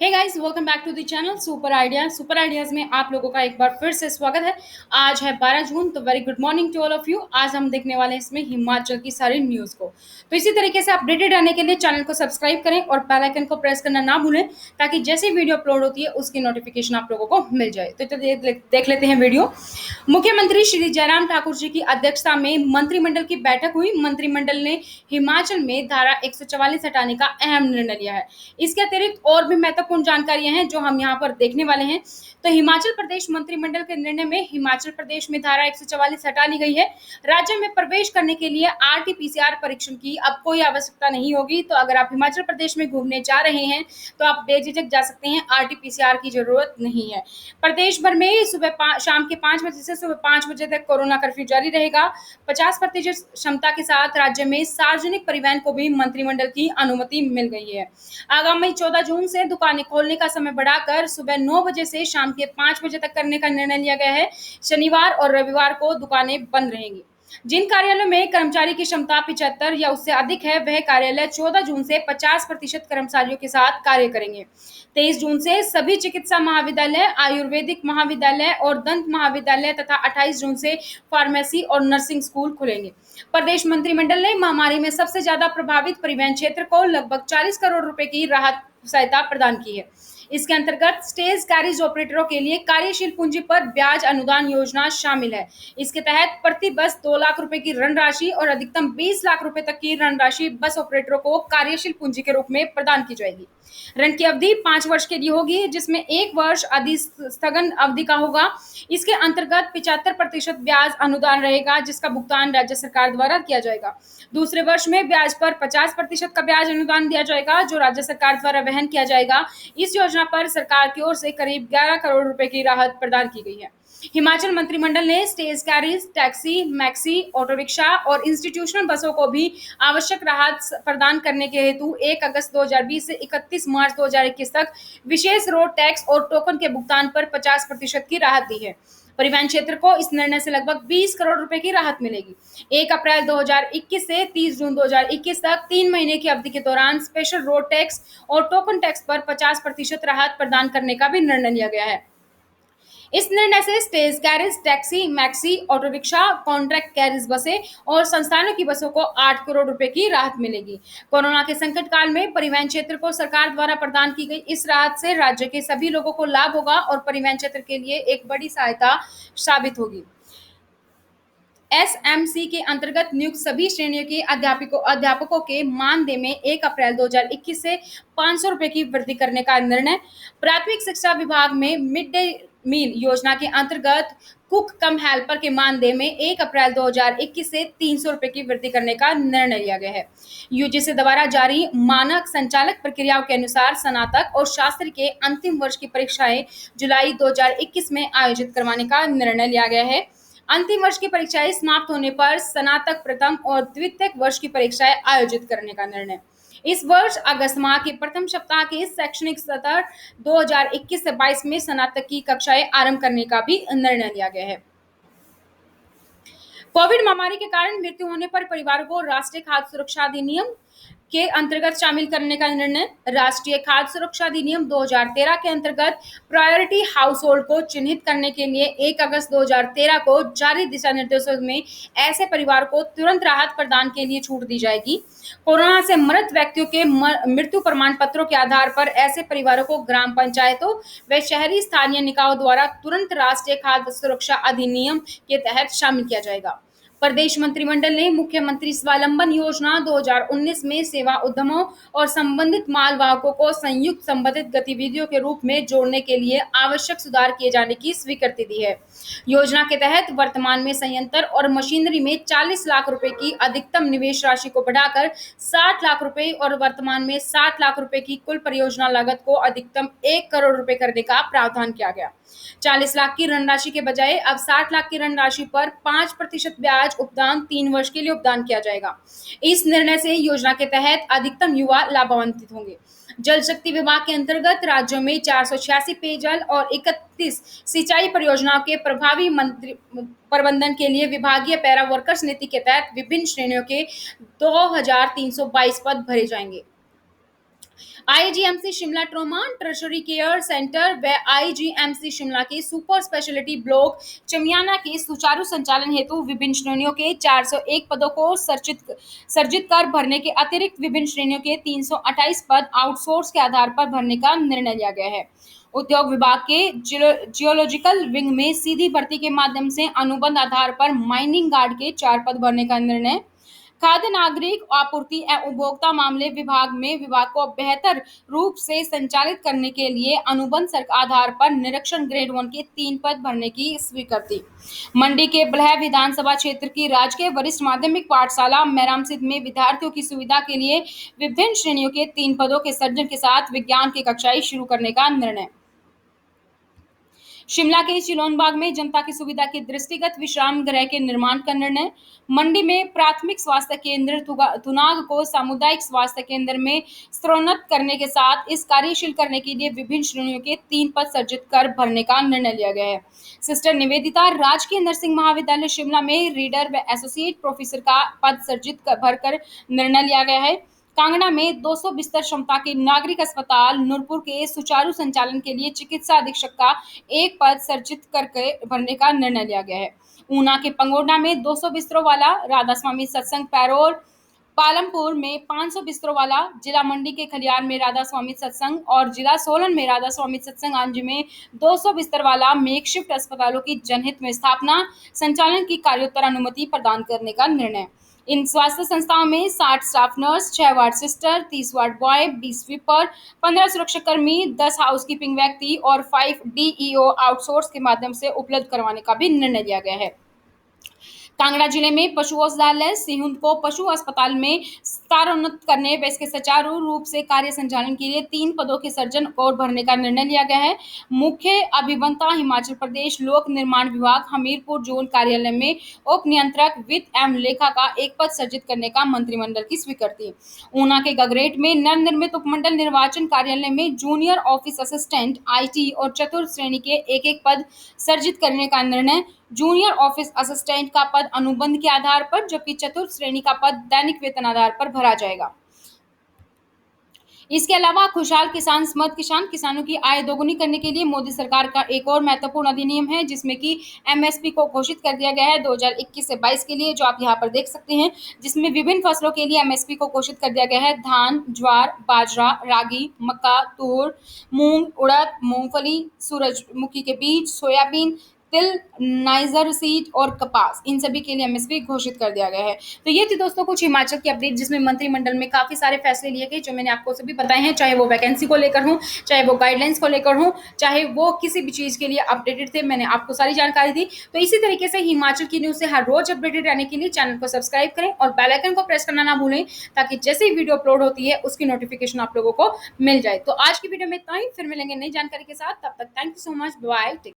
Hey guys, welcome back to the channel super ideas में आप लोगों का एक बार फिर से स्वागत है। आज है 12 जून, तो very good morning to all of you. आज हम देखने वाले हैं इसमें हिमाचल की सारी न्यूज़ को। तो इसी तरीके से अपडेटेड रहने के लिए चैनल को सब्सक्राइब करें और बेल आइकन को प्रेस करना ना भूलें, ताकि जैसे वीडियो अपलोड होती है उसकी नोटिफिकेशन आप लोगों को मिल जाए। तो देख लेते हैं वीडियो। मुख्यमंत्री श्री जयराम ठाकुर जी की अध्यक्षता में मंत्रिमंडल की बैठक हुई। मंत्रिमंडल ने हिमाचल में धारा 144 हटाने का अहम निर्णय लिया है। इसके अतिरिक्त और भी महत्वपूर्ण जानकारियां हैं जो हम यहाँ पर देखने वाले हैं। तो हिमाचल प्रदेश मंत्रिमंडल के निर्णय में हिमाचल प्रदेश में धारा 144 हटा ली गई है। राज्य में प्रवेश करने के लिए आरटी-पीसीआर परीक्षण की अब कोई आवश्यकता नहीं होगी। तो अगर आप हिमाचल प्रदेश में घूमने जा रहे हैं तो आप बेझिझक जा सकते हैं, आरटी-पीसीआर की जरूरत नहीं है। प्रदेश भर में शाम के 5 बजे से सुबह 5 बजे तक कोरोना कर्फ्यू जारी रहेगा। 50% क्षमता के साथ राज्य में सार्वजनिक परिवहन को भी मंत्रिमंडल की अनुमति मिल गई है। आगामी 14 जून से दुकानें खोलने का समय बढ़ाकर सुबह 9 बजे से शाम के 5 बजे तक करने का निर्णय लिया गया है। शनिवार और रविवार को दुकानें बंद रहेंगी। जिन कार्यालयों में कर्मचारी की क्षमता 75 या उससे अधिक है, वह कार्यालय 14 जून से 50% कर्मचारियों के साथ कार्य करेंगे। 23 जून से सभी चिकित्सा महाविद्यालय, आयुर्वेदिक महाविद्यालय और दंत महाविद्यालय तथा 28 जून से फार्मेसी और नर्सिंग स्कूल खुलेंगे। प्रदेश मंत्रिमंडल ने महामारी में सबसे ज्यादा प्रभावित परिवहन क्षेत्र को लगभग 40 करोड़ रुपए की राहत सहायता प्रदान की है। इसके अंतर्गत स्टेज कैरिज ऑपरेटरों के लिए कार्यशील पूंजी पर ब्याज अनुदान योजना शामिल है। इसके तहत प्रति बस 2 लाख रुपए की रण राशि और अधिकतम 20 लाख रुपए तक की रण राशि बस ऑपरेटरों को कार्यशील पूंजी के रूप में प्रदान की जाएगी। ऋण की अवधि 5 वर्ष के लिए होगी, जिसमें 1 वर्ष अधिस्थगन अवधि का होगा। इसके अंतर्गत 75% ब्याज अनुदान रहेगा, जिसका भुगतान राज्य सरकार द्वारा किया जाएगा। दूसरे वर्ष में ब्याज पर 50% का ब्याज अनुदान दिया जाएगा, जो राज्य सरकार द्वारा वहन किया जाएगा। इस योजना पर सरकार की ओर से करीब 11 करोड़ रुपए की राहत प्रदान की गई है। हिमाचल मंत्रिमंडल ने stage carries, taxi, maxi, auto rickshaw और इंस्टीट्यूशनल बसों को भी आवश्यक राहत प्रदान करने के हेतु 1 अगस्त 2020 से 31 मार्च 2021 तक विशेष रोड टैक्स और टोकन के भुगतान पर 50% की राहत दी है। परिवहन क्षेत्र को इस निर्णय से लगभग 20 करोड़ रुपए की राहत मिलेगी। 1 अप्रैल 2021 से 30 जून 2021 तक 3 महीने की अवधि के दौरान स्पेशल रोड टैक्स और टोकन टैक्स पर 50% राहत प्रदान करने का भी निर्णय लिया गया है। इस निर्णय से stage carriage, taxi, maxi, auto rickshaw, contract carriage बसें और संस्थानों की बसों को 8 करोड़ रुपए की राहत मिलेगी। कोरोना के संकट काल में परिवहन क्षेत्र को सरकार द्वारा प्रदान की गई इस राहत से राज्य के सभी लोगों को लाभ होगा और परिवहन क्षेत्र के लिए एक बड़ी सहायता साबित होगी। एसएमसी के अंतर्गत नियुक्त सभी श्रेणियों के अध्यापकों के मानदेय में 1 अप्रैल 2021 से 500 रुपए की वृद्धि करने का निर्णय। प्राथमिक शिक्षा विभाग में मिड डे मील योजना के अंतर्गत कुक कम हेल्पर के मानदेय में 1 अप्रैल 2021 से 300 रुपए की वृद्धि करने का निर्णय लिया गया है। यूजीसी द्वारा जारी मानक संचालक प्रक्रियाओं के अनुसार स्नातक और शास्त्री के अंतिम वर्ष की परीक्षाएं जुलाई 2021 में आयोजित करवाने का निर्णय लिया गया है। अंतिम वर्ष की परीक्षाएं समाप्त होने पर स्नातक प्रथम और द्वितीय वर्ष की परीक्षाएं आयोजित करने का निर्णय। इस वर्ष अगस्त माह के प्रथम सप्ताह के शैक्षणिक सत्र 2021 से 22 में स्नातक की कक्षाएं आरंभ करने का भी निर्णय लिया गया है। कोविड महामारी के कारण मृत्यु होने पर परिवारों को राष्ट्रीय खाद्य सुरक्षा अधिनियम के अंतर्गत शामिल करने का निर्णय। राष्ट्रीय खाद्य सुरक्षा अधिनियम 2013 के अंतर्गत प्रायोरिटी हाउस होल्ड को चिन्हित करने के लिए 1 अगस्त 2013 को जारी दिशा निर्देशों में ऐसे परिवार को तुरंत राहत प्रदान के लिए छूट दी जाएगी। कोरोना से मृत व्यक्तियों के मृत्यु प्रमाण पत्रों के आधार पर ऐसे परिवारों को ग्राम पंचायतों व शहरी स्थानीय निकायों द्वारा तुरंत राष्ट्रीय खाद्य सुरक्षा अधिनियम के तहत शामिल किया जाएगा। प्रदेश मंत्रिमंडल ने मुख्यमंत्री स्वावलंबन योजना 2019 में सेवा उद्यमों और संबंधित मालवाहकों को संयुक्त संबंधित गतिविधियों के रूप में जोड़ने के लिए आवश्यक सुधार किए जाने की स्वीकृति दी है। योजना के तहत वर्तमान में संयंत्र और मशीनरी में 40 लाख रुपए की अधिकतम निवेश राशि को बढ़ाकर 60 लाख रुपए और वर्तमान में 60 लाख रुपए की कुल परियोजना लागत को अधिकतम 1 करोड़ रुपए करने का प्रावधान किया गया। 40 लाख की ऋण राशि के बजाय अब 60 लाख की ऋण राशि पर 5% ब्याज उपदान 3 वर्ष के लिए उपदान किया जाएगा। इस निर्णय से योजना के तहत अधिकतम युवा लाभान्वित होंगे। जल शक्ति विभाग के अंतर्गत राज्यों में 486 पेयजल और 31 सिंचाई परियोजनाओं के प्रभावी प्रबंधन के लिए विभागीय पैरा वर्कर्स नीति के तहत विभिन्न श्रेणियों के 2322 पद भरे जाएंगे। IGMC Shimla trauma tertiary care centre व आईजीएमसी शिमला के सुपर स्पेशलिटी ब्लॉक चमियाना के सुचारू संचालन हेतु विभिन्न श्रेणियों के 401 पदों को सर्जित कर भरने के अतिरिक्त विभिन्न श्रेणियों के 328 पद आउटसोर्स के आधार पर भरने का निर्णय लिया गया है। उद्योग विभाग के जियोलॉजिकल विंग में सीधी भर्ती के माध्यम से अनुबंध आधार पर माइनिंग गार्ड के 4 पद भरने का निर्णय। खाद्य नागरिक आपूर्ति एवं उपभोक्ता मामले विभाग में विभाग को बेहतर रूप से संचालित करने के लिए अनुबंध आधार पर निरीक्षण ग्रेड 1 के 3 पद भरने की स्वीकृति। मंडी के बलह विधानसभा क्षेत्र की राजकीय वरिष्ठ माध्यमिक पाठशाला मैरामसिद्ध में विद्यार्थियों की सुविधा के लिए विभिन्न श्रेणियों के 3 पदों के सृजन के साथ विज्ञान की कक्षाएं शुरू करने का निर्णय। शिमला के चिलोन बाग में जनता की सुविधा के दृष्टिगत विश्राम गृह के निर्माण का निर्णय। मंडी में प्राथमिक स्वास्थ्य केंद्र थुनाग को सामुदायिक स्वास्थ्य केंद्र में स्तरोन्नत करने के साथ इस कार्यशील करने के लिए विभिन्न श्रेणियों के 3 पद सर्जित कर भरने का निर्णय लिया गया है। सिस्टर निवेदिता राजकीय नर्सिंग महाविद्यालय शिमला में रीडर व एसोसिएट प्रोफेसर का पद सर्जित भरकर निर्णय लिया गया है। कांगड़ा में 200 बिस्तर क्षमता के नागरिक अस्पताल नूरपुर के सुचारू संचालन के लिए चिकित्सा अधीक्षक का 1 पद सर्जित करके भरने का निर्णय लिया गया है। ऊना के पंगोडा में 200 बिस्तरों वाला राधा स्वामी सत्संग पैरोल, पालमपुर में 500 बिस्तरों वाला, जिला मंडी के खलियार में राधा स्वामी सत्संग और जिला सोलन में राधा स्वामी सत्संग आंजी में 200 बिस्तर वाला मेकशिफ्ट अस्पतालों की जनहित में स्थापना संचालन की कार्योत्तर अनुमति प्रदान करने का निर्णय। इन स्वास्थ्य संस्थाओं में 60 staff nurse, 6 ward sister, 30 ward boy, 20 sweeper, 15 सुरक्षाकर्मी, 10 हाउसकीपिंग व्यक्ति और 5 डीईओ आउटसोर्स के माध्यम से उपलब्ध करवाने का भी निर्णय लिया गया है। कांगड़ा जिले में पशु औषधालय सिहुंद को पशु अस्पताल में स्तरोन्नत करने व इसके सुचारू रूप से कार्य संचालन के लिए 3 पदों के सर्जन और भरने का निर्णय लिया गया है। मुख्य अभियंता हिमाचल प्रदेश लोक निर्माण विभाग हमीरपुर जोन कार्यालय में उप नियंत्रक वित्त एवं लेखा का 1 पद सर्जित करने का मंत्रिमंडल की स्वीकृति। ऊना के गगरेट में नवनिर्मित उपमंडल निर्वाचन कार्यालय में जूनियर ऑफिस असिस्टेंट IT और चतुर्थ श्रेणी के 1-1 पद सर्जित करने का निर्णय। जूनियर ऑफिस असिस्टेंट का पद अनुबंध के आधार पर जबकि चतुर्थ श्रेणी का पद दैनिक वेतन आधार पर भरा जाएगा। इसके अलावा खुशहाल किसान समर्थ किसान किसानों की आय दोगुनी करने के लिए मोदी सरकार का एक और महत्वपूर्ण अधिनियम है जिसमें कि MSP को घोषित कर दिया गया है 2021 से 22 के लिए, जो आप यहाँ पर देख सकते हैं, जिसमें विभिन्न फसलों के लिए MSP को घोषित कर दिया गया है। धान, ज्वार, बाजरा, रागी, मक्का, तूर, मूंग, उड़द, मूंगफली, सूरजमुखी के बीज, सोयाबीन, तिल, नाइजर सीड और कपास, इन सभी के लिए MSP घोषित कर दिया गया है। तो ये थी दोस्तों कुछ हिमाचल की अपडेट जिसमें मंत्रिमंडल में काफी सारे फैसले लिए गए जो मैंने आपको सभी बताए हैं, चाहे वो वैकेंसी को लेकर हो, चाहे वो गाइडलाइंस को लेकर हो, चाहे वो किसी भी चीज के लिए अपडेटेड थे, मैंने आपको सारी जानकारी दी। तो इसी तरीके से हिमाचल की न्यूज से हर रोज अपडेटेड रहने के लिए चैनल को सब्सक्राइब करें और बेल आइकन को प्रेस करना ना भूलें ताकि जैसे ही वीडियो अपलोड होती है उसकी नोटिफिकेशन आप लोगों को मिल जाए। तो आज की वीडियो में इतना ही, फिर मिलेंगे नई जानकारी के साथ, तब तक thank you so much, bye.